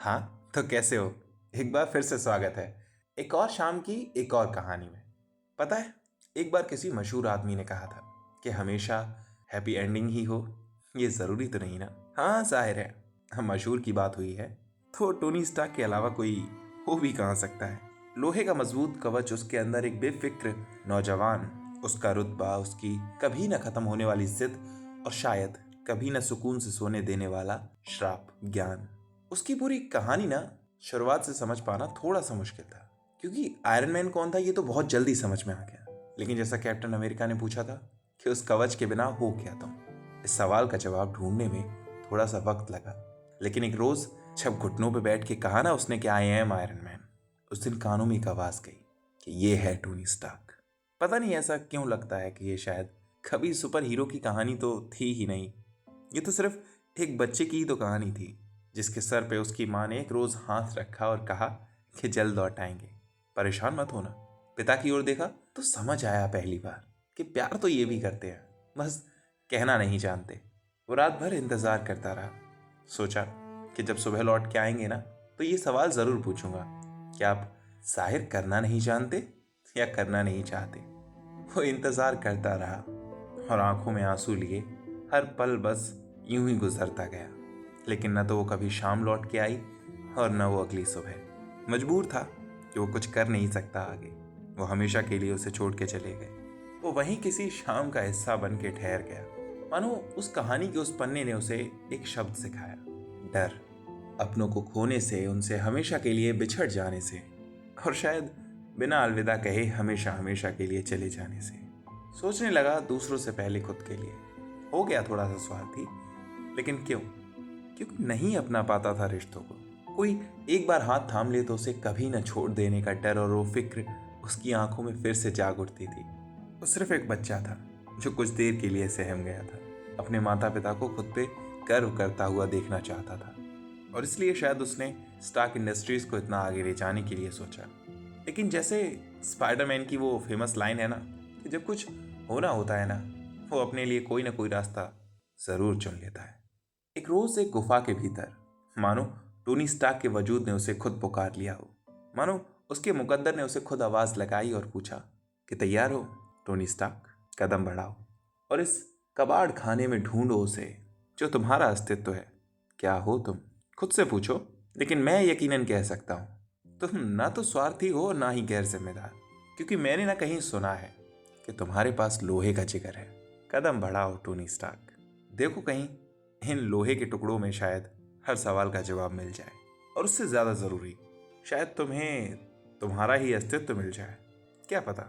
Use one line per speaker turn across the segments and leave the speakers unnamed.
हाँ, तो कैसे हो? एक बार फिर से स्वागत है एक और शाम की एक और कहानी में। पता है, एक बार किसी मशहूर आदमी ने कहा था कि हमेशा हैप्पी एंडिंग ही हो। ये ज़रूरी तो नहीं ना। हाँ, जाहिर है, मशहूर की बात हुई है तो टोनी स्टार्क के अलावा कोई हो भी कहाँ सकता है। लोहे का मजबूत कवच, उसके अंदर एक बेफिक्र नौजवान, उसका रुतबा, उसकी कभी न खत्म होने वाली जिद और शायद कभी न सुकून से सोने देने वाला श्राप ज्ञान। उसकी पूरी कहानी ना शुरुआत से समझ पाना थोड़ा सा मुश्किल था, क्योंकि आयरन मैन कौन था ये तो बहुत जल्दी समझ में आ गया। लेकिन जैसा कैप्टन अमेरिका ने पूछा था कि उस कवच के बिना हो क्या तुम, इस सवाल का जवाब ढूंढने में थोड़ा सा वक्त लगा। लेकिन एक रोज जब घुटनों पे बैठ के कहा ना उसने कि आई एम आयरन मैन, उस दिन कानों में एक आवाज गई कि ये है टोनी स्टार्क। पता नहीं ऐसा क्यों लगता है कि ये शायद कभी सुपर हीरो की कहानी तो थी ही नहीं। ये तो सिर्फ एक बच्चे की ही तो कहानी थी, जिसके सर पे उसकी माँ ने एक रोज हाथ रखा और कहा कि जल्द लौट आएंगे, परेशान मत होना। पिता की ओर देखा तो समझ आया पहली बार कि प्यार तो ये भी करते हैं, बस कहना नहीं जानते। वो रात भर इंतजार करता रहा। सोचा कि जब सुबह लौट के आएंगे ना तो ये सवाल जरूर पूछूंगा कि आप जाहिर करना नहीं जानते या करना नहीं चाहते। वो इंतजार करता रहा और आंखों में आंसू लिए हर पल बस यूं ही गुजरता गया। लेकिन न तो वो कभी शाम लौट के आई और न वो अगली सुबह। मजबूर था कि वो कुछ कर नहीं सकता आगे। वो हमेशा के लिए उसे छोड़ के चले गए। वो वहीं किसी शाम का हिस्सा बन के ठहर गया, मानो उस कहानी के उस पन्ने ने उसे एक शब्द सिखाया। डर, अपनों को खोने से, उनसे हमेशा के लिए बिछड़ जाने से, और शायद बिना अलविदा कहे हमेशा हमेशा के लिए चले जाने से। सोचने लगा दूसरों से पहले खुद के लिए। हो गया थोड़ा सा स्वार्थी, लेकिन क्यों? क्योंकि नहीं अपना पाता था रिश्तों को। कोई एक बार हाथ थाम ले तो उसे कभी न छोड़ देने का डर और वो फिक्र उसकी आंखों में फिर से जाग उठती थी। वो सिर्फ एक बच्चा था जो कुछ देर के लिए सहम गया था। अपने माता पिता को खुद पे गर्व करता हुआ देखना चाहता था, और इसलिए शायद उसने स्टार्क इंडस्ट्रीज को इतना आगे ले जाने के लिए सोचा। लेकिन जैसे स्पाइडरमैन की वो फेमस लाइन है ना कि जब कुछ होना होता है ना, वो अपने लिए कोई ना कोई रास्ता जरूर चुन लेता है। एक रोज एक गुफा के भीतर, मानो टोनी स्टार्क के वजूद ने उसे खुद पुकार लिया हो। मानो उसके मुकद्दर ने उसे खुद आवाज लगाई और पूछा कि तैयार हो टोनी स्टार्क, कदम बढ़ाओ और इस कबाड़ खाने में ढूंढो उसे जो तुम्हारा अस्तित्व है। क्या हो तुम? खुद से पूछो। लेकिन मैं यकीनन कह सकता हूं तुम ना तो स्वार्थी हो ना ही गैर जिम्मेदार, क्योंकि मैंने ना कहीं सुना है कि तुम्हारे पास लोहे का जिगर है। कदम बढ़ाओ टोनी स्टार्क, देखो कहीं इन लोहे के टुकड़ों में शायद हर सवाल का जवाब मिल जाए, और उससे ज्यादा जरूरी शायद तुम्हें तुम्हारा ही अस्तित्व मिल जाए। क्या पता।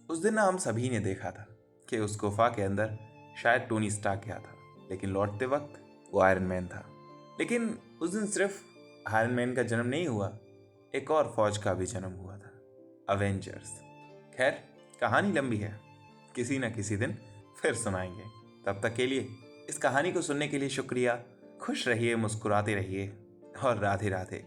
उस दिन ना हम सभी ने देखा था कि उस गुफा के अंदर शायद टोनी स्टार्क गया था, लेकिन लौटते वक्त वो आयरन मैन था। लेकिन उस दिन सिर्फ आयरन मैन का जन्म नहीं हुआ, एक और फौज का भी जन्म हुआ था, अवेंजर्स। खैर, कहानी लंबी है, किसी न किसी दिन फिर सुनाएंगे। तब तक के लिए इस कहानी को सुनने के लिए शुक्रिया। खुश रहिए, मुस्कुराते रहिए और राधे राधे।